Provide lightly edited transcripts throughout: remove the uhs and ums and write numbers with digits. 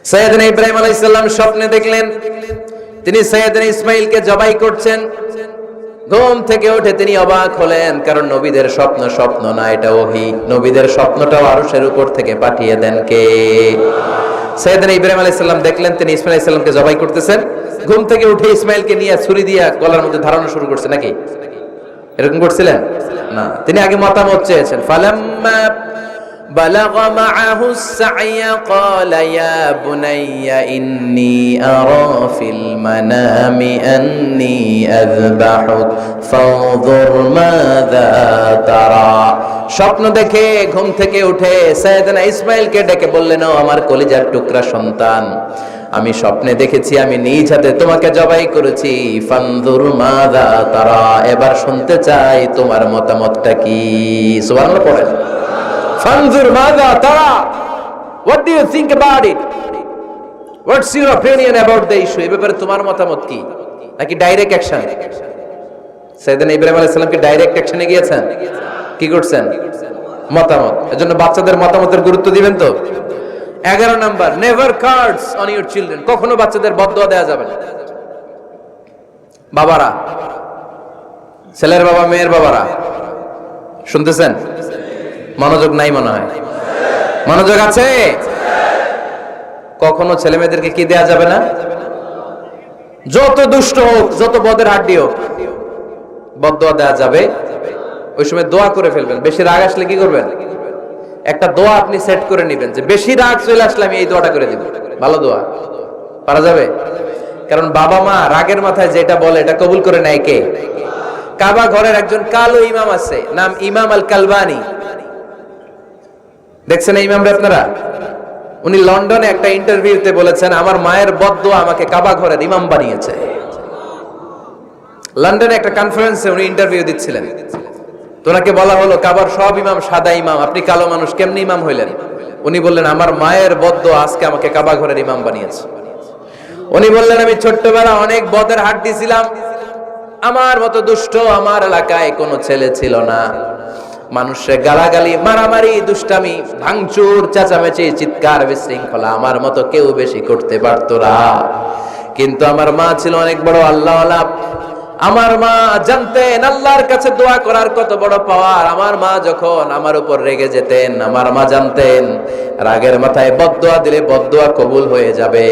সাইয়েদনা ইব্রাহিম আলাইহিস সালাম স্বপ্নে দেখলেন তিনি সাইয়েদনা ইসমাঈলকে জবাই করছেন। ঘুম থেকে উঠে তিনি অবাক হলেন, কারণ নবীদের স্বপ্ন স্বপ্ন না, এটা ওহী। নবীদের স্বপ্নটাও আরশের উপর থেকে পাঠিয়ে দেন কে? সাইয়েদনা ইব্রাহিম আলাইহিস সালাম দেখলেন তিনি ইসমাঈল আলাইহিস সালামকে জবাই করতেছেন। ঘুম থেকে উঠে ইসমাঈলকে নিয়ে ছুরি দিয়ে গলার মধ্যে ধারানো শুরু করছে নাকি? এরকম করছিলেন না, তিনি আগে মতামত চেয়েছেন। ফালাম্মা بلغ معه السعي قال يا بني إني أرى في المنام أني أذبحك فانظر ماذا ترى। স্বপ্ন দেখে ঘুম থেকে উঠে সাইয়েদনা ইসমাঈলকে ডেকে বললেন, ও আমার কলিজার টুকরা সন্তান, আমি স্বপ্নে দেখেছি আমি নিজ হাতে তোমাকে জবাই করেছি। ফানজুর মাযা তারা, এবার শুনতে চাই তোমার মতামতটা কি। সুবহানাল্লাহ পড়েন। ফানজুর মাযা তারা, what do you think about it? What's your opinion about the issue? এই ব্যাপারে তোমার মতামত কি? নাকি ডাইরেক্ট অ্যাকশন? সাইয়েদনা ইব্রাহিম আলাইহিস সালাম কি ডাইরেক্ট অ্যাকশনে গিয়েছেন? কি করছেন? মতামত। এজন্য বাচ্চাদের মতামতের গুরুত্ব দিবেন তো। 11 number, never cards on your children. কখনো বাচ্চাদের বদদোয়া দেওয়া যাবে না। বাবারা, ছেলের বাবা মেয়ের বাবারা শুনতেছেন? মনোযোগ নাই মনে হয়। মনোযোগ আছে? কখনো ছেলে মেয়েদেরকে কি দেয়া যাবে না? যত দুষ্ট হোক, যত বদের হাড্ডি হোক, বদদোয়া দেয়া যাবে। ওই সময় দোয়া করে ফেলবেন। বেশি রাগ আসলে কি করবেন? একটা দোয়া আপনি সেট করে নেবেন যে বেশি রাগ চলে আসলে আমি এই দোয়াটা করে দিব। ভালো দোয়া পারা যাবে? কারণ বাবা মা রাগের মাথায় যেটা বলে এটা কবুল করে নেয় কে? কাবা ঘরের একজন কালো ইমাম আছে, নাম ইমাম আল কালবানি। দেখছেন এই ইমামরা আপনারা? উনি লন্ডনে একটা ইন্টারভিউতে বলেছেন, আমার মায়ের বদদোয়া আমাকে কাবা ঘরের ইমাম বানিয়েছে। লন্ডনে একটা কনফারেন্সে উনি ইন্টারভিউ দিচ্ছিলেন। তো ওনাকে বলা হলো, কাবার সব ইমাম সাদা ইমাম, আপনি কালো মানুষ, কেমনি ইমাম হইলেন? উনি বললেন, আমার মায়ের বদদোয়া আজকে আমাকে কাবা ঘরের ইমাম বানিয়েছে। উনি বললেন, আমি ছোট্টবেলা অনেক বদের হাড্ডি ছিলাম, আমার মতো দুষ্ট আমার এলাকায় কোনো ছেলে ছিল না। মানুষের গালাগালি, মারামারি, দুষ্টামি, ভাঙচুর, চেঁচামেচি, চিৎকার, বিশৃঙ্খলা আমার মতো কেউ বেশি করতে পারতো না। কিন্তু আমার মা ছিল অনেক বড় আল্লাহওয়ালা। আমার মা জানতেন আল্লাহর কাছে দোয়া করার কত বড় পাওয়ার। আমার মা যখন আমার উপর রেগে যেতেন, আমার মা জানতেন রাগের মাথায় বদদোয়া দিলে বদদোয়া কবুল হয়ে যাবে।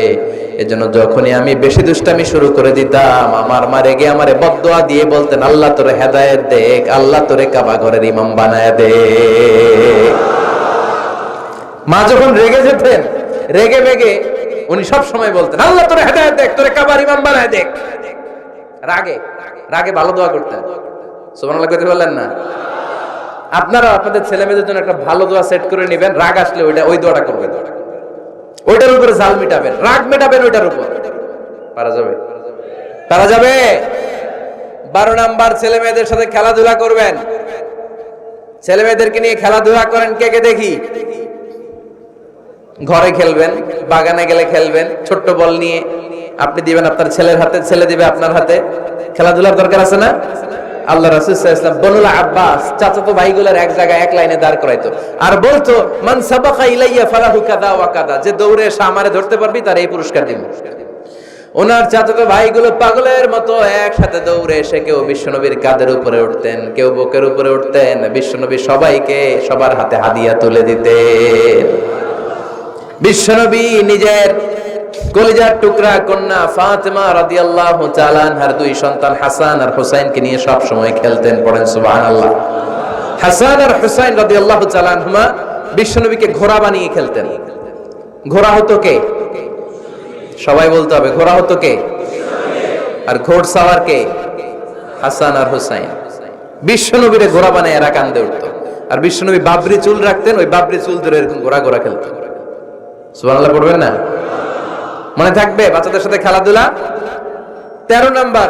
এজন্য যখনই আমি বেশি দুষ্টামি শুরু করে দিতাম, আমার মা রেগে আমারে বদদোয়া দিয়ে বলতেন, আল্লাহ তোরে হেদায়েত দেখ, আল্লাহ তোরে কাবা ঘরের ইমাম বানায় দে। মা যখন রেগে যেতেন, রেগে বেগে উনি সব সময় বলতেন, আল্লাহ তোরে হেদায়েত দেখ, তোরে কাবার ইমাম বানায় দেখ। রাগে রাগে ভালো দোয়া করতেন। সুবহানাল্লাহ কইতে বললেন না? আপনারা আপনাদের ছেলে মেয়েদের জন্য একটা ভালো দোয়া সেট করে নেবেন। রাগ আসলে ওই দোয়াটা করবেন, ওইটার উপরে জাল মিটাবেন, রাগ মেটাবেন ওইটার উপর। পারা যাবে? পারা যাবে? 12 নাম্বার, ছেলে মেয়েদের সাথে খেলাধুলা করবেন। ছেলে মেয়েদেরকে নিয়ে খেলাধুলা করেন কে কে দেখি? ঘরে খেলবেন, বাগানে গেলে খেলবেন, ছোট্ট বল নিয়ে আপনি দিবেন আপনার ছেলের হাতে, ছেলে দিবে আপনার হাতে। খেলাধুলার দরকার আছে না? আল্লাহ রাসূল সাল্লাল্লাহু আলাইহি ওয়াসাল্লাম বনুল আব্বাস চাচাতো ভাইগুলোর এক জায়গায় এক লাইনে দাঁড় করাইতো আর বলতো, মান সাবাকা ইলাইয়া ফালাহু কাযা ওয়া কাযা, যে দৌড়ে এসে আমারে ধরতে পারবি তার এই পুরস্কার দিব। ওনার চাচাতো ভাইগুলো পাগলের মতো একসাথে দৌড়ে এসে কেউ বিশ্বনবীর কাঁধের উপরে উঠতেন, কেউ বুকের উপরে উঠতেন। বিশ্বনবী সবাইকে সবার হাতে হাদিয়া তুলে দিতেন। বিশ্বনবী নিজের কলিজার টুকরা কন্যা ফাতেমা রাদিয়াল্লাহু তাআলা আনহার 2 সন্তান হাসান আর হুসাইনকে নিয়ে সব সময় খেলতেন। পড়েন সুবহানাল্লাহ। হাসান আর হুসাইন রাদিয়াল্লাহু তাআলা আনহুমা বিশ্বনবীকে ঘোড়া বানিয়ে খেলতেন। ঘোড়া হতো কে? সবাই বলতে হবে, ঘোড়া হতো কে? আর ঘোড়সাওয়ার কে? হাসান আর হুসাইন। বিশ্বনবীরে ঘোড়া বানায় এরা কান্দে উঠতো। আর বিশ্বনবী বাবরি চুল রাখতেন, ওই বাবরি চুল ধরে এরকম ঘোড়া ঘোড়া খেলতেন। সুবহানাল্লাহ পড়বেন না? মনে থাকবে বাচ্চাদের সাথে খেলাধুলা। 13 নাম্বার,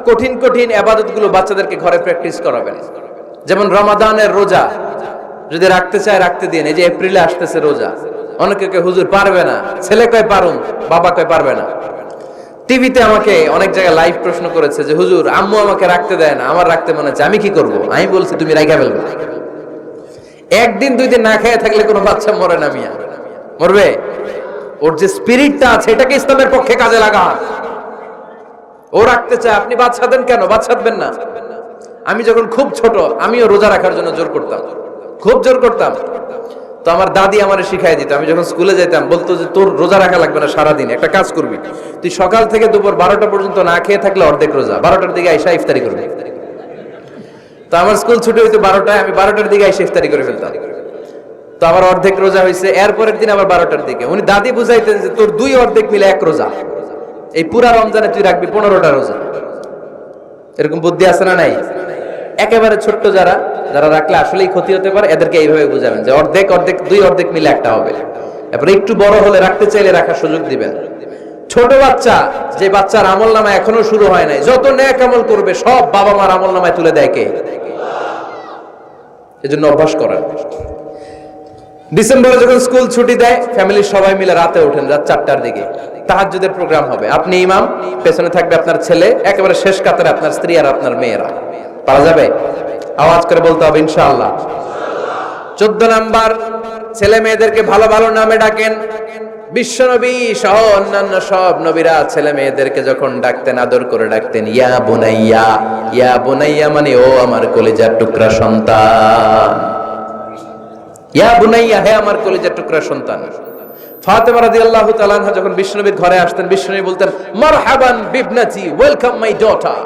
কঠিন কঠিন ইবাদতগুলো বাচ্চাদেরকে ঘরে প্র্যাকটিস করাবেন। যেমন রমাদানের রোজা যদি রাখতে চায় রাখতে দিন। এই যে এপ্রিলে আসতেছে রোজা, অনেকে কয় হুজুর পারবে না, ছেলে কয় পারুন, বাবা কয় পারবে না। টিভিতে আমাকে অনেক জায়গায় লাইভ প্রশ্ন করেছে যে হুজুর আম্মু আমাকে রাখতে দেয় না, আমার রাখতে মনে হচ্ছে, আমি কি করব? আমি বলছি তুমি রাইখা ফেলবে। একদিন 2 দিন না খেয়ে থাকলে কোনো বাচ্চা মরে না মিয়া, মরবে? ওর যে স্পিরিটটা আছে এটাকে ইসলামের পক্ষে কাজে লাগান। ও রাখতে চায়, আপনি বাদ সাধেন কেন? বাদ সাধবেন না। আমি যখন খুব ছোট, আমিও রোজা রাখার জন্য জোর করতাম, খুব জোর করতাম। তো আমার দাদি আমারে শিখাই দিত। আমি যখন স্কুলে যেতাম বলতো যে তোর রোজা রাখা লাগবে না, সারাদিন একটা কাজ করবি, তুই সকাল থেকে দুপুর 12টা পর্যন্ত না খেয়ে থাকলে অর্ধেক রোজা, 12টার দিকে আইসা ইফতারি করবি। তো আমার স্কুল ছুটি হইতো 12টায়, আমি 12টার দিকে আইসা ইফতারি করে ফেলতাম। তো আবার অর্ধেক রোজা হয়েছে, এরপরের দিন আবার 12টার দিকে। উনি দাদি বুঝাইতেন যে তোর 2 অর্ধেক মিলে 1 রোজা, এই পুরা রমজানে তুই রাখবি 15টা রোজা। এরকম বুদ্ধি আছে না নাই? একেবারে ছোট্ট যারা রাখলে আসলেই ক্ষতি হতে পারে, এদেরকে এইভাবে বুঝাবেন যে অর্ধেক 2 অর্ধেক মিলে একটা হবে। এরপরে একটু বড় হলে রাখতে চাইলে রাখার সুযোগ দিবেন। ছোট বাচ্চা, যে বাচ্চার আমল নামা এখনো শুরু হয় নাই, যত নেক আমল করবে সব বাবা মার আমল নামায় তুলে দেয় কে? এজন্য অভ্যাস করেন। ডিসেম্বরে যখন স্কুল ছুটি দেয়, ফ্যামিলির সবাই মিলে রাতে ওঠেন, রাত 4টার দিকে তাহাজ্জুদের প্রোগ্রাম হবে। আপনি ইমাম, পেছনে থাকবে আপনার ছেলে, একেবারে শেষ কাতারে আপনার স্ত্রী আর আপনার মেয়েরা। পারা যাবে? আওয়াজ করে বলতে হবে ইনশাআল্লাহ। 14 নাম্বার, ছেলে মেয়েদেরকে ভালো ভালো নামে ডাকেন। বিশ্বনবী সহ অন্যান্য সব নবীরা ছেলে মেয়েদেরকে যখন ডাকতেন আদর করে ডাকতেন ইয়া বুনাইয়া। ইয়া বুনাইয়া মানে ও আমার কলিজার টুকরা সন্তান। ইয়া বুনাইয়া, হে আমার কলিজার টুকরা সন্তান। ফাতেমা রাদিয়াল্লাহু তাআলা আনহা যখন বিশ্বনবীর ঘরে আসতেন, বিশ্বনবী বলতেন মারহাবান বিবনাতি, ওয়েলকাম মাই ডটার।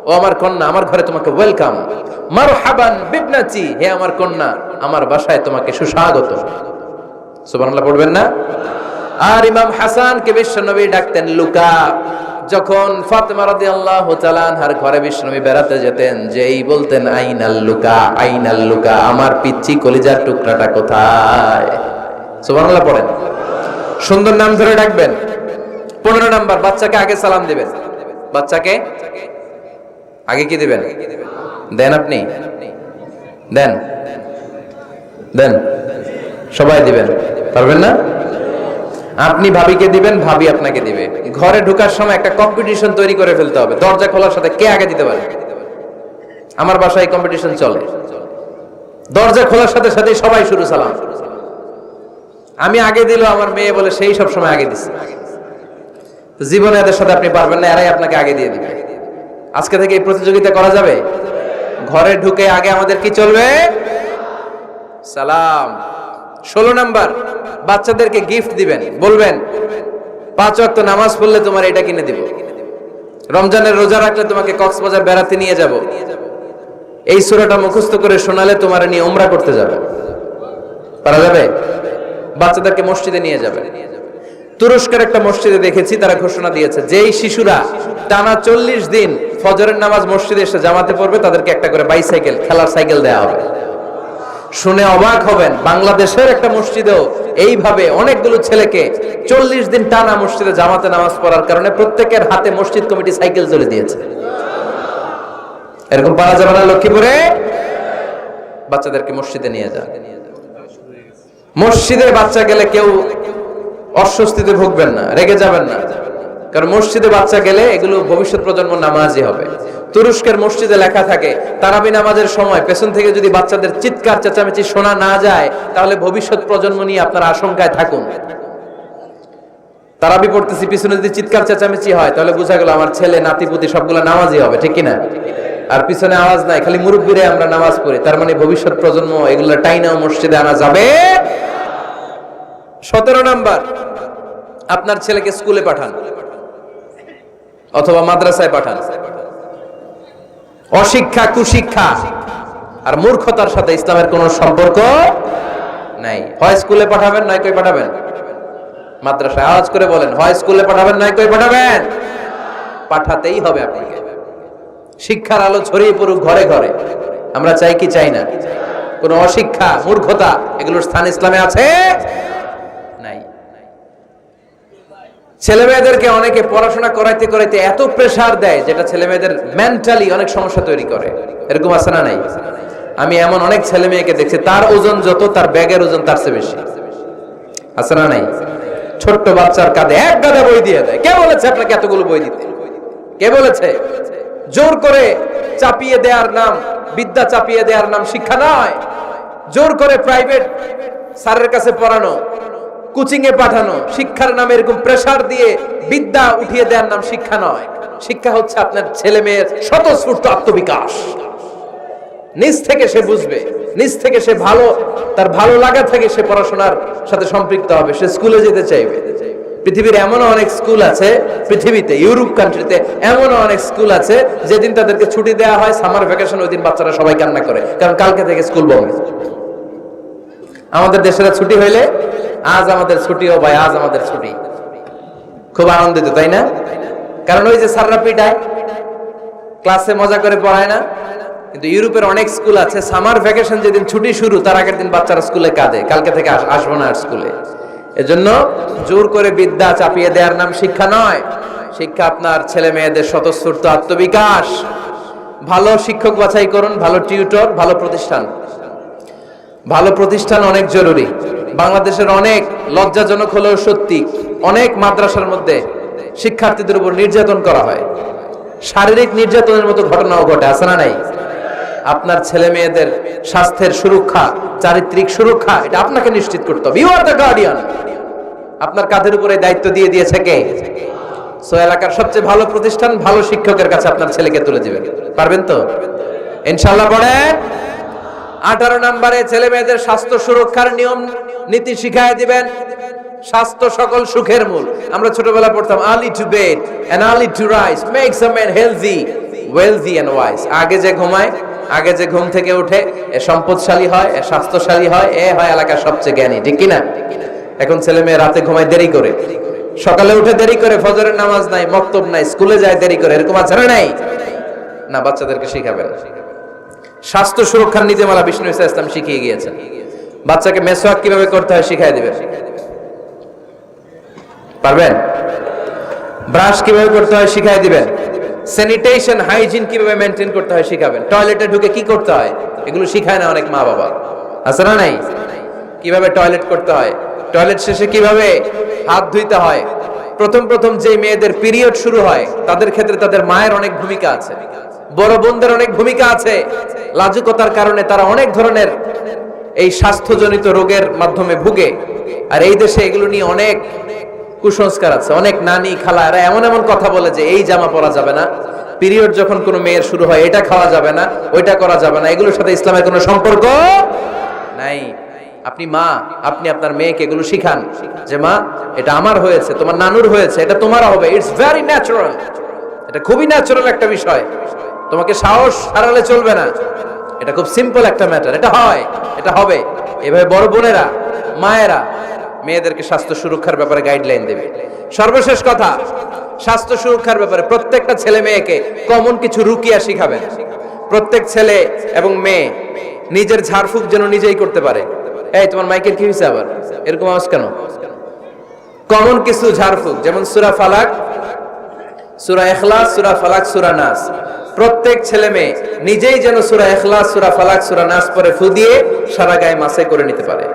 ও আমার কন্যা, আমার ঘরে তোমাকে ওয়েলকাম। মারহাবান বিবনাতি, হে আমার কন্যা, আমার বাসায় তোমাকে সুস্বাগত। সুবহানাল্লাহ পড়বেন না? আর ইমাম হাসানকে বিশ্বনবী ডাকতেন লুকা। যখন ফাতেমা রাদিয়াল্লাহু তাআলা আনহার ঘরে বিশ্বনবী বেড়াতে যেতেন, যেই বলতেন আইনাল লুকা, আইনাল লুকা, আমার পিচ্চি কলিজার টুকরাটা কোথায়? সুবহানাল্লাহ পড়েন। সুন্দর নাম ধরে ডাকবেন। 15 নাম্বার, বাচ্চাকে আগে সালাম দিবেন। বাচ্চাকে আগে কি দিবেন? দেন আপনি? দেন দেন, সবাই দিবেন, পারবেন না? আপনি ভাবিকে দিবেন, ভাবি আপনাকে দিবে। ঘরে ঢোকার সময় একটা কম্পিটিশন তৈরি করে ফেলতে হবে, দরজা খোলার সাথে কে আগে দিতে পারে। আমার বাসায় কম্পিটিশন চলে, দরজা খোলার সাথে সাথে সবাই শুরু সালাম। আমি আগে দিল, আমার মেয়ে বলে সেই সব সময় আগে দিচ্ছে। জীবনে এদের সাথে আপনি পারবেন না, এরাই আপনাকে আগে দিয়ে দিবে। আজকে থেকে এই প্রতিযোগিতা করা যাবে। ঘরে ঢুকে আগে আমাদের কি চলবে? সালাম। 16 নাম্বার, বাচ্চাদেরকে গিফট দিবেন। বলবেন 5 ওয়াক্ত নামাজ পড়লে তোমার এটা কিনে দিব, রমজানের রোজা রাখলে তোমাকে কক্সবাজার বেড়াতে নিয়ে যাব, এই সূরাটা মুখস্থ করে শোনালে তোমার নিয়ে উমরা করতে যাবে। পারা যাবে? বাচ্চাদেরকে মসজিদে নিয়ে যাবে। তুরস্কের একটা মসজিদে দেখেছি, তারা ঘোষণা দিয়েছে যেই শিশুরা টানা 40 দিন ফজরের নামাজ মসজিদে এসে জামাতে পড়বে, তাদেরকে একটা করে বাইসাইকেল, খেলার সাইকেল দেওয়া হবে। শুনে অবাক হবেন, বাংলাদেশের একটা মসজিদেও এইভাবে অনেকগুলো ছেলেকে 40 দিন টানা মসজিদে জামাতে নামাজ পড়ার কারণে প্রত্যেকের হাতে মসজিদ কমিটি সাইকেল তুলে দিয়েছে। এরকম পারা যাবে না? লক্ষ্মীপুরে বাচ্চাদেরকে মসজিদে নিয়ে যান। মসজিদে বাচ্চা গেলে কেউ অস্বস্তিতে ভুগবেন না, রেগে যাবেন না, কারণ মসজিদে বাচ্চা গেলে এগুলো ভবিষ্যৎ প্রজন্ম নামাজি হবে। তুরস্কের মসজিদে লেখা থাকে তারাবি নামাজের সময় পেছন থেকে যদি বাচ্চাদের চিৎকার চেঁচামেচি শোনা না যায়, তাহলে ভবিষ্যৎ প্রজন্ম নিয়ে আপনারা আশঙ্কায় থাকুন। তারাবি পড়তেছি, পিছনে যদি চিৎকার চেঁচামেচি হয়, তাহলে বোঝা গেল আমার ছেলে নাতিপুতি সবগুলো নামাজি হবে, ঠিক কিনা? আর পিছনে আওয়াজ নাই, খালি মুরব্বিরে আমরা নামাজ পড়ি, তার মানে ভবিষ্যৎ প্রজন্ম এগুলো টাইনাও মসজিদে আনা যাবে। 17 নাম্বার, আপনার ছেলেকে স্কুলে পাঠান অথবা মাদ্রাসায় পাঠান। অশিক্ষা, কুশিক্ষা আর মূর্খতার সাথে ইসলামের কোনো সম্পর্ক নাই। হয় স্কুলে পাঠাবেন, নয় কই পাঠাবেন মাদ্রাসায়। আওয়াজ করে বলেন, হয় স্কুলে পাঠাবেন, নয় কই পাঠাবেন। পাঠাতেই হবে আপনাকে। শিক্ষার আলো ছড়িয়ে পড়ুক ঘরে ঘরে, আমরা চাই কি চাই না? কোন অশিক্ষা, মূর্খতা এগুলোর স্থান ইসলামে আছে? নাই। ছেলে মেয়েদেরকে অনেকে পড়াশোনা করাইতে করাইতে এত প্রেসার দেয়, যেটা ছেলে মেয়েদের মেন্টালি অনেক সমস্যা তৈরি করে। এরকম আছে না নাই? আমি এমন অনেক ছেলে মেয়েকে দেখছি, তার ওজন যত, তার ব্যাগের ওজন তার চেয়ে বেশি। আছে না নাই? ছোট্ট বাচ্চার কাঁধে 1 গাদা বই দিয়ে দেয়। কে বলেছে আপনাকে এতগুলো বই দিতে? কে বলেছে? জোর করে চাপিয়ে দেওয়ার নাম বিদ্যা, চাপিয়ে দেওয়ার নাম শিক্ষা নয়। জোর করে প্রাইভেট স্যারের কাছে পড়ানো, কোচিং এ পাঠানো, শিক্ষার নামে এরকম প্রেসার দিয়ে বিদ্যা উঠিয়ে দেওয়ার নাম শিক্ষা নয়। শিক্ষা হচ্ছে আপনার ছেলে মেয়ের স্বতঃস্ফূর্ত আত্মবিকাশ। নিজ থেকে সে বুঝবে, নিজ থেকে সে তার ভালো লাগা থেকে সে পড়াশোনার সাথে সম্পৃক্ত হবে, সে স্কুলে যেতে চাইবে। পৃথিবীর এমনও অনেক স্কুল আছে, পৃথিবীতে ইউরোপ কান্ট্রিতে এমনও অনেক স্কুল আছে যেদিন তাদেরকে ছুটি দেওয়া হয় সামার ভ্যাকেশন, ওই দিন বাচ্চারা সবাই কান্না করে, কারণ কালকে থেকে স্কুল বন্ধ। আমাদের দেশের ছুটি হইলে আজ আমাদের ছুটি, ও ভাই আজ আমাদের ছুটি, খুব আনন্দিত, তাই না? কারণ ওই যে স্যাররা পিটায়, ক্লাসে মজা করে পড়ায় না। কিন্তু ইউরোপের অনেক স্কুল আছে সামার ভ্যাকেশন যেদিন ছুটি শুরু তার আগের দিন বাচ্চারা স্কুলে কাঁদে, কালকে থেকে আসবো না আর স্কুলে। এজন্য জোর করে বিদ্যা চাপিয়ে দেওয়ার নাম শিক্ষা নয়। শিক্ষা আপনার ছেলে মেয়েদের স্বতঃস্ফূর্ত আত্মবিকাশ। ভালো শিক্ষক বাছাই করুন, ভালো টিউটর, ভালো প্রতিষ্ঠান। ভালো প্রতিষ্ঠান অনেক জরুরি। বাংলাদেশের অনেক লজ্জাজনক হলেও সত্যি, অনেক মাদ্রাসার মধ্যে শিক্ষার্থীদের উপর নির্যাতন করা হয়, শারীরিক নির্যাতনের মতো ঘটনাও ঘটে, আছে না নাই? আপনার ছেলে মেয়েদের স্বাস্থ্যের সুরক্ষা, চারিত্রিক সুরক্ষা, এটা আপনাকে নিশ্চিত করতে হবে। You are the guardian. আপনার কাঁধের উপরে দায়িত্ব দিয়ে দিয়েছে কে? সো এলাকার সবচেয়ে ভালো প্রতিষ্ঠান, ভালো শিক্ষকের কাছে আপনার ছেলেকে তুলে দিবেন। পারবেন তো ইনশাআল্লাহ? পড়েন। 18 নম্বরে ছেলে মেয়েদের স্বাস্থ্য সুরক্ষার নিয়ম নীতি শিখায় দিবেন। স্বাস্থ্য সকল সুখের মূল। আমরা ছোটবেলা পড়তাম early to bed and early to rise makes a man healthy, wealthy and wise. আগে যে ঘুমায়, আগে যে ঘুম থেকে উঠে, এ সম্পদশালী হয়, এ স্বাস্থ্যশালী হয়, এ হয় এলাকার সবচেয়ে জ্ঞানী, ঠিক কিনা? এখন ছেলে মেয়ে রাতে ঘুমায় দেরি করে, সকালে উঠে দেরি করে, ফজরের নামাজ নাই, মক্তব নাই, স্কুলে যায় দেরি করে, এরকম আছে না নাই? না, বাচ্চাদেরকে শিখাবেন। স্বাস্থ্য সুরক্ষার নীতিমালা বিষ্ণু ইসা ইসলাম শিখিয়ে গিয়েছেন। বাচ্চাকে মেসওয়াক কিভাবে করতে হয় শিখাই দিবেন, পারবেন? ব্রাশ কিভাবে করতে হয় শিখাই দিবেন। স্যানিটেশন, হাইজিন কিভাবে মেনটেন করতে হয় শিখাবেন। টয়লেটে ঢুকে কি করতে হয় এগুলো শিখায় না অনেক মা বাবা, আছে না নাই? কিভাবে টয়লেট করতে হয়, টয়লেট শেষে কিভাবে হাত ধুইতে হয়। প্রথম যে মেয়েদের পিরিয়ড শুরু হয় তাদের ক্ষেত্রে তাদের মায়ের অনেক ভূমিকা আছে, বড় বোনদের অনেক ভূমিকা আছে। লাজুকতার কারণে তারা অনেক ধরনের এই স্বাস্থ্যজনিত রোগের মাধ্যমে ভুগে। আর এই দেশে এগুলো নিয়ে অনেক কুসংস্কার আছে। অনেক নানি খালা এরা এমন এমন কথা বলে যে এই জামা পরা যাবে না, পিরিয়ড যখন কোনো মেয়ের শুরু হয় এটা খাওয়া যাবে না, ওইটা করা যাবে না। এগুলোর সাথে ইসলামের কোনো সম্পর্ক নাই। আপনি মা, আপনি আপনার মেয়েকে এগুলো শিখান যে মা এটা আমার হয়েছে, তোমার নানুর হয়েছে, এটা তোমার হবে। ইটস ভেরি ন্যাচারাল, এটা খুবই ন্যাচারাল একটা বিষয়, তোমাকে সাহস হারালে চলবে না। এটা খুব সিম্পল একটা ম্যাটার, এটা হয়, এটা হবে। এভাবে বড় বোনেরা, মায়েরা মেয়েদেরকে স্বাস্থ্য সুরক্ষার ব্যাপারে গাইডলাইন দেবে। সর্বশেষ কথা, স্বাস্থ্য সুরক্ষার ব্যাপারে প্রত্যেকটা ছেলে মেয়েকে কমন কিছু রুকিয়া শিখাবেন। প্রত্যেক ছেলে এবং মেয়ে নিজের ঝাড়ফুঁক যেন নিজেই করতে পারে। এই তোমার মাইকের কি হয়েছে আবার, এরকম আওয়াজ কেন? কমন কিছু ঝাড়ফুঁক, যেমন সূরা ফালাক, সূরা ইখলাস, সূরা ফালাক, সূরা নাস। প্রত্যেক ছেলে মেয়ে নিজেই যেন সূরা ইখলাস, সূরা ফালাক, সূরা নাস পরে ফু দিয়ে সারা গায়ে মাসাই করে নিতে পারে।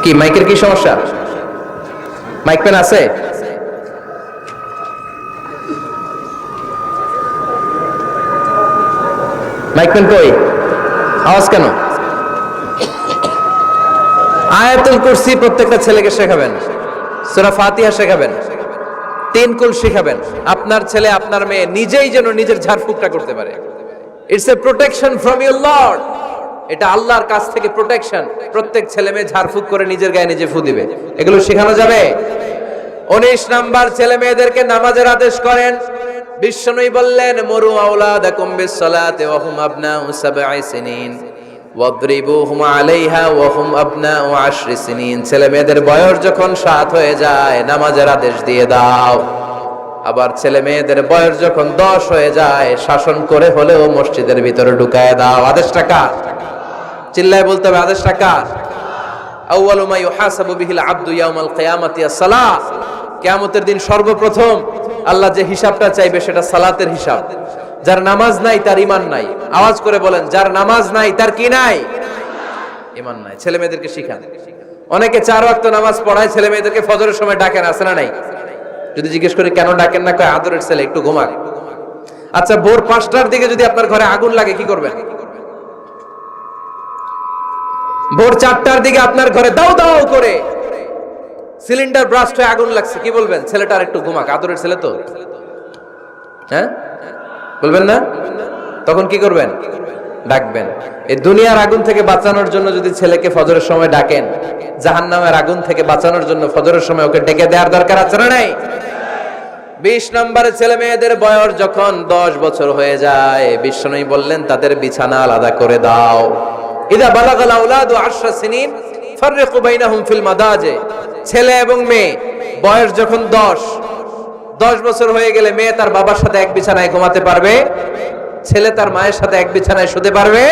কি মাইকের কি সমস্যা? মাইক পেন আছে? মাইক পেন কই? আওয়াজ কেন? আয়াতুল কুরসি প্রত্যেকটা ছেলেকে শেখাবেন, সূরা ফাতিহা শেখাবেন, 3 কুল শেখাবেন। আপনার ছেলে আপনার মেয়ে নিজেই যেন নিজের ঝাড়ফুঁকটা করতে পারে। It's a protection from your Lord. এটা আল্লাহর কাছ থেকে প্রোটেকশন। প্রত্যেক ছেলে মেয়ে ঝাড়ফুঁক করে নিজের গায়ে নিজে ফু দিবে, এগুলো শেখানো যাবে। 19 নাম্বার, ছেলে মেয়েদেরকে নামাজের আদেশ করেন। বিশ্বনবী বললেন মুরু আওলাদাকুম বিসসালাতি ওয়া হুম আবনাউ 7 সিনিন ওয়াদরিবুহুম আলাইহা ওয়া হুম আবনাউ 10 সিনিন। ছেলে মেয়েদের বয়স যখন 7 হয়ে যায় নামাজের আদেশ দিয়ে দাও। আবার ছেলে মেয়েদের বয়স যখন 10 হয়ে যায় শাসন করে হলেও মসজিদের ভিতরে ঢুকায় দাও। আদেশটা কার? চিল্লায় বলতে হবে, আদেশটা কার? আউয়ালু মা ইউহাসাবু বিহিল আবদু ইয়াউমাল কিয়ামাতি আস-সালাহ। কিয়ামতের দিন সর্বপ্রথম আল্লাহ যে হিসাবটা চাইবে সেটা সালাতের হিসাব। যার নামাজ নাই তার ঈমান নাই। আওয়াজ করে বলেন, যার নামাজ নাই তার কি নাই? ঈমান নাই। ছেলে মেয়েদেরকে শিখান। অনেকে 4 ওয়াক্ত নামাজ পড়ায়, ছেলে মেয়েদেরকে ফজরের সময় ডাকেন, আছে না নাই? যদি জিজ্ঞেস করি কেন ডাকেন না, কয় আদরের ছেলে একটু ঘুমাক। আচ্ছা, ভোর 5টার দিকে যদি আপনার ঘরে আগুন লাগে কি করবেন? ভোর 4টার দিকে আপনার ঘরে দাও দাও করে সিলিন্ডার ব্রাস্ট হয়ে আগুন লাগছে, কি বলবেন? ছেলেটা আর একটু ঘুমাক, আদরের ছেলে তো, হ্যাঁ বলবেন না? তখন কি করবেন? ডাকবেন। এই দুনিয়ার আগুন থেকে বাঁচানোর জন্য যদি ছেলেকে ফজরের সময় ডাকেন, জাহান্নামের আগুন থেকে বাঁচানোর জন্য ফজরের সময় ওকে ডেকে দেওয়ার দরকার আছে না নাই? 20 নম্বরে ছেলে মেয়েদের বয়স যখন 10 বছর হয়ে যায়, বিশ্বনবী বললেন তাদের বিছানা আলাদা করে দাও। ইদা বালাগাল আওলাদু 10 সিনিন ফাররিকু বাইনাহুম ফিল মাদাজি। ছেলে এবং মেয়ে বয়স যখন 10 বছর হয়ে গেলে মেয়ে তার বাবার সাথে এক বিছানায় ঘুমাতে পারবে, ছেলে তার মায়ের সাথে এক বিছানায় শুতে পারবে।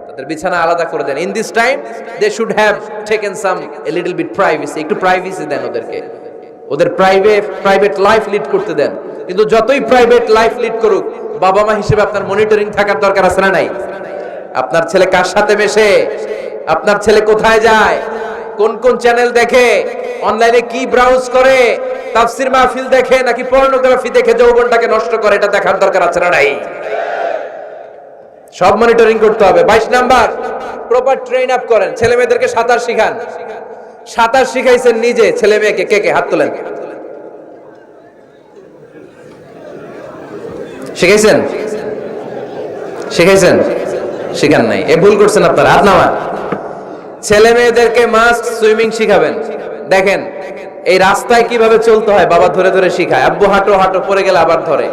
তাদের বিছানা আলাদা করে দেন। In this time they should have taken some a little bit privacy. একটু প্রাইভেসি দেন ওদেরকে, ওদের প্রাইভেট লাইফ লিড করতে দেন। কিন্তু যতই প্রাইভেট লাইফ লিড করুক, বাবা মা হিসেবে আপনার মনিটরিং থাকার দরকার আছে না নাই? আপনার ছেলে কার সাথে মেশে, আপনার ছেলে কোথায় যায়, কোন কোন চ্যানেল দেখে, অনলাইনে কি ব্রাউজ করে, তাফসির মাহফিল দেখে নাকি পর্নোগ্রাফি দেখে যৌবনটাকে নষ্ট করে, এটা দেখার দরকার আছে না নাই? সব মনিটরিং করতে হবে। 22 নাম্বার, প্রপার ট্রেন আপ করেন। ছেলে মেয়েদেরকে সাঁতার শিখান। সাঁতার শিখাইছেন নিজে ছেলে মেয়েকে? কে কে হাত তোলেন? শিখাইছেন? শিখাইছেন? শিখান নাই, এ ভুল করছেন আপনারা। হাত নামান। ছেলে মেয়েদেরকে মাস্ট সুইমিং শিখাবেন। দেখেন এই রাস্তায় কিভাবে চলতে হয় বাবা ধরে ধরে শিখায়। আব্বু হাঁটো হাঁটো, পড়ে গেলে আবার ধরে।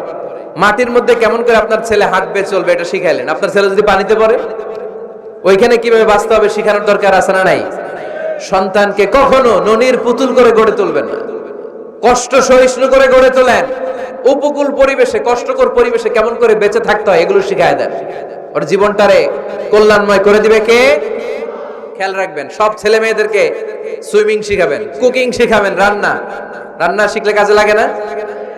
মাটির মধ্যে কেমন করে আপনার ছেলে হাঁটবে চলবে এটা শিখাইলেন। আপনার ছেলে যদি পানিতে পড়ে, ওইখানে কিভাবে বাঁচতে হবে শিখানোর দরকার আছে না নাই? সন্তানকে কখনো ননির পুতুল করে গড়ে তুলবেন না, কষ্ট সহিষ্ণু করে গড়ে তোলেন। উপকূল পরিবেশে, কষ্টকর পরিবেশে কেমন করে বেঁচে থাকতে হয় এগুলো শিখায় দেন। ওর জীবনটারে কল্যাণময় করে দিবে কে? খেয়াল রাখবেন। সব ছেলে মেয়েদেরকে সুইমিং শিখাবেন, কুকিং শিখাবেন, রান্না শিখলে কাজে লাগে না?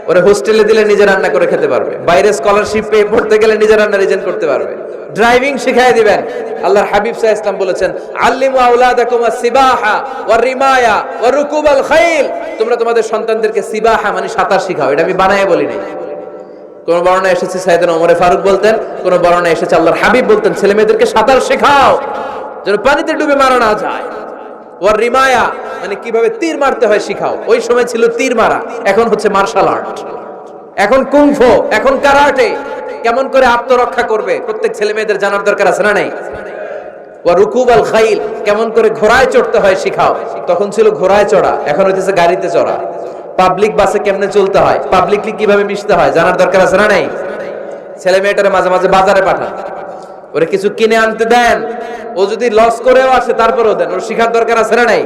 ওরে হোস্টেলে দিলে নিজে রান্না করে খেতে পারবে, বাইরে স্কলারশিপ পেয়ে পড়তে গেলে নিজে রান্না রিজেন করতে পারবে। ড্রাইভিং শিখাই দিবেন। আল্লাহর হাবিব সাল্লাল্লাহু আলাইহি ওয়াসাল্লাম বলেছেন, আল্লিমু আওলাদাকুম আস-সিবাহা ওয়ার রিমায়া ওয়া রুকুবাল খাইল। তোমরা তোমাদের সন্তানদেরকে সিবাহা মানে সাঁতার শিখাও। এটা আমি বানায়ে বলি নাই। কোন বর্ণনায় এসেছে সাইয়েদনা ওমর ফারুক বলতেন, কোন বর্ণনায় এসেছে আল্লাহর হাবিব বলতেন, ছেলে মেয়েদেরকে সাঁতার শেখাও যেন পানিতে ডুবে মারা না যায়। ওয়ার রিমায়া মানে কিভাবে তীর মারতে হয় শিখাও। ওই সময় ছিল তীর মারা, এখন হচ্ছে মার্শাল আর্ট, এখন কুংফু, এখন কারাটে। কেমন করে আত্মরক্ষা করবে প্রত্যেক ছেলে মেয়েদের জানার দরকার আছে না নাই? ওয়া রুকুবাল খাইল, কেমন করে ঘোড়ায় চড়তে হয় শিখাও। তখন ছিল ঘোড়ায় চড়া, এখন হইতেছে গাড়িতে চড়া। পাবলিক বাসে কেমনে চলতে হয়, পাবলিকলি কিভাবে মিশতে হয় জানার দরকার আছে না নাই? ছেলে মেয়েটারে মাঝে মাঝে বাজারে পাঠান, ওরে কিছু কিনে আনতে দেন। ও যদি লস করেও আসে তারপরেও দেন, ওর শিখার দরকার আছে না নাই?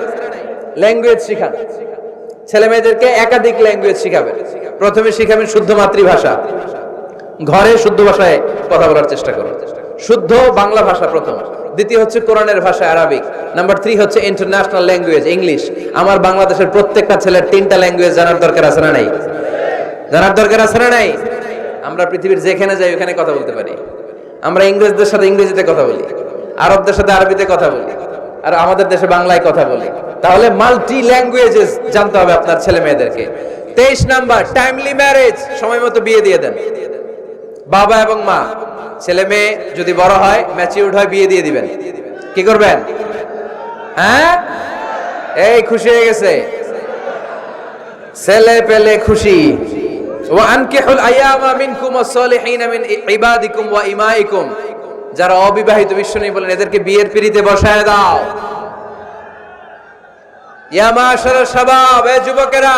ল্যাঙ্গুয়েজ শিখান। ছেলে মেয়েদেরকে একাধিক ল্যাঙ্গুয়েজ শিখাবেন। প্রথমে শিখাবেন শুদ্ধ মাতৃভাষা, ঘরে শুদ্ধ ভাষায় কথা বলার চেষ্টা করুন। শুদ্ধ বাংলা ভাষা প্রথম। দ্বিতীয় হচ্ছে কোরআনের ভাষা আরবিক। নাম্বার 3 হচ্ছে ইন্টারন্যাশনাল ল্যাঙ্গুয়েজ ইংলিশ। আমার বাংলাদেশের প্রত্যেকটা ছেলের 3টা ল্যাঙ্গুয়েজ জানার দরকার আছে না নাই? জানার দরকার আছে না নাই? আমরা পৃথিবীর যেখানে যাই ওখানে কথা বলতে পারি। আমরা ইংরেজদের সাথে ইংরেজিতে কথা বলি, আরবদের সাথে আরবিতে কথা বলি, আর আমাদের দেশে বাংলায় কথা বলি। তাহলে মাল্টি ল্যাঙ্গুয়েজেস জানতে হবে আপনার ছেলে মেয়েদেরকে। 23 নাম্বার, টাইমলি ম্যারেজ, সময় মতো বিয়ে দিয়ে দেন। বাবা এবং মা, ছেলে মেয়ে যদি বড় হয়, ম্যাচিউরড হয়, বিয়ে দিয়ে দিবেন। কি করবেন? হ্যাঁ, এই খুশি হয়ে গেছে, ছেলে পেলে খুশি। ওয়া আনকিহুল আয়ামা মিনকুম ওয়াস-সালিহিনা মিন ইবাদিকুম ওয়া ইমাইকুম। যারা অবিবাহিত, বিশ্বনবী বলেন এদেরকে বিয়ের পিঁড়িতে বসায় দাও। ইয়া মাশারাশ শাবাব, এ যুবকেরা,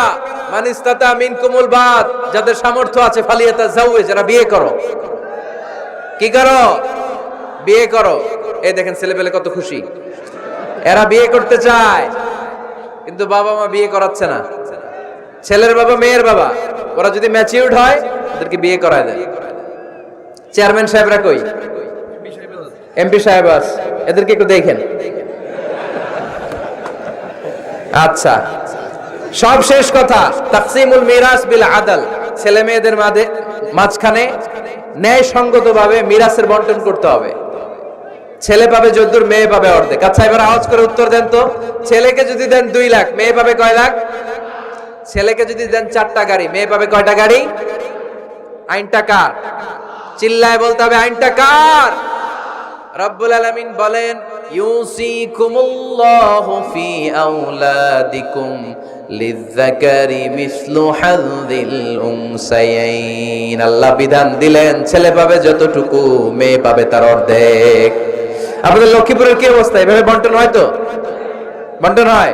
মান ইসতাতা মিনকুমুল বাত, যাদের সামর্থ্য আছে ফালিয়াতাজাওয়াজ, যারা বিয়ে করো। কি করো? বিয়ে করো। এই দেখেন ছেলে পেলে কত খুশি, এরা বিয়ে করতে চায় কিন্তু বাবা মা বিয়ে করাচ্ছে না। ছেলের বাবা মেয়ের বাবা, ওরা যদি ম্যাচিউরড হয় ওদেরকে বিয়ে করায় দেয়। চেয়ারম্যান সাহেবরা কই? এমপি সাহেব আস, এদেরকে একটু দেখেন। আচ্ছা, সব শেষ কথা, তাকসিমুল মিরাস বিল আদল। ছেলে মেয়েদের মাঝখানে ন্যায় সঙ্গত ভাবে মিরাসের বন্টন করতে হবে। ছেলে পাবে যদ্দুর, মেয়ে পাবে অর্ধেক। আচ্ছা এবার আওয়াজ করে উত্তর দেন তো, ছেলেকে যদি দেন 2 লাখ, মেয়ে পাবে কয় লাখ? ছেলেকে যদি দেন 4টা গাড়ি, মেয়ে পাবে কয়টা গাড়ি? আইনটা কার? চিল্লায় বলতে হবে, আইনটা কার? রব্বুল আলামিন বলেন, ইউসিকুমুল্লাহু ফি আওলাদিকুম লিযযাকারি মিসলু হাযযিল উনসায়াইন। আল্লাহ বিধান দিলেন, ছেলে পাবে যতটুকু, মেয়ে পাবে তার অর্ধেক। আমাদের লক্ষ্মীপুরের কি অবস্থা? এভাবে বন্টন হয় তো? বন্টন হয়?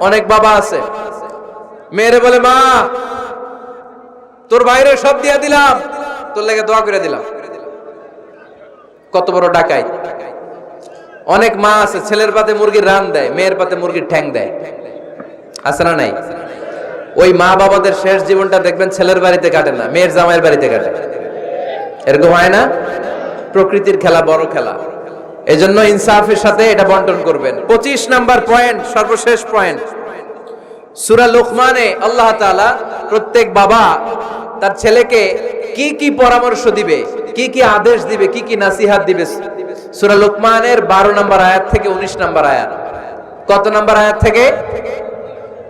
অনেক বাবা আছে, মেয়েরে বলে, মা তোর বাইরে সব দিয়া দিলাম, তোর লেগে দোয়া করে দিলাম। কত বড় ডাকাই! অনেক মা আছে, ছেলের পাতে মুরগির রান দেয়, মেয়ের পাতে মুরগির ঠ্যাং দেয়। আছে না নাই? ওই মা বাবাদের শেষ জীবনটা দেখবেন ছেলের বাড়িতে কাটে না, মেয়ের জামাইয়ের বাড়িতে কাটে। এরকম হয় না? প্রকৃতির খেলা বড় খেলা, এজন্য ইনসাফের সাথে এটা বন্টন করবেন। 25 নাম্বার পয়েন্ট, সর্বশেষ পয়েন্ট, সূরা লুকমানে আল্লাহ তাআলা প্রত্যেক বাবা তার ছেলেকে কি কি পরামর্শ দিবে, কি কি আদেশ দিবে, কি কি নাসিহাত দিবে, সূরা লুকমানের 12 নম্বর আয়াত থেকে 19 নম্বর আয়াত। কত নম্বর আয়াত থেকে?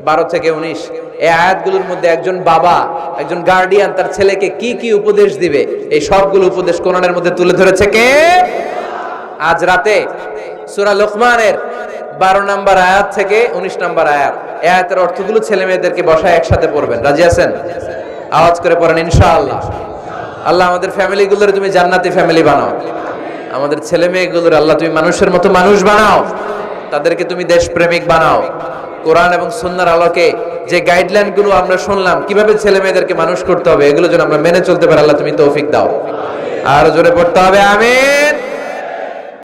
12 থেকে 19। এই আয়াতগুলোর মধ্যে একজন বাবা, একজন গার্ডিয়ান তার ছেলেকে কি কি উপদেশ দিবে, এই সবগুলো উপদেশ কোরআনের মধ্যে তুলে ধরেছে কে? আজ রাতে সূরা লুকমানের 12 নম্বর আয়াত থেকে 19 নম্বর আয়াত, এই আয়াতের অর্থগুলো ছেলে মেয়েদেরকে বসায় একসাথে পড়বেন। রাজি আছেন? আওয়াজ করে পড়েন ইনশাআল্লাহ। আল্লাহ আমাদের ফ্যামিলিগুলোর তুমি জান্নাতি ফ্যামিলি বানাও, আমাদের ছেলে মেয়েগুলোর আল্লাহ তুমি মানুষের মতো মানুষ বানাও, তাদেরকে তুমি দেশপ্রেমিক বানাও। কোরআন এবং সুন্নাহর আলোকে যে গাইডলাইন গুলো আমরা শুনলাম, কিভাবে ছেলে মেয়েদেরকে মানুষ করতে হবে, এগুলো যেন আমরা মেনে চলতে পারি, আল্লাহ তুমি তৌফিক দাও। আর জোরে পড়তে হবে আমিন।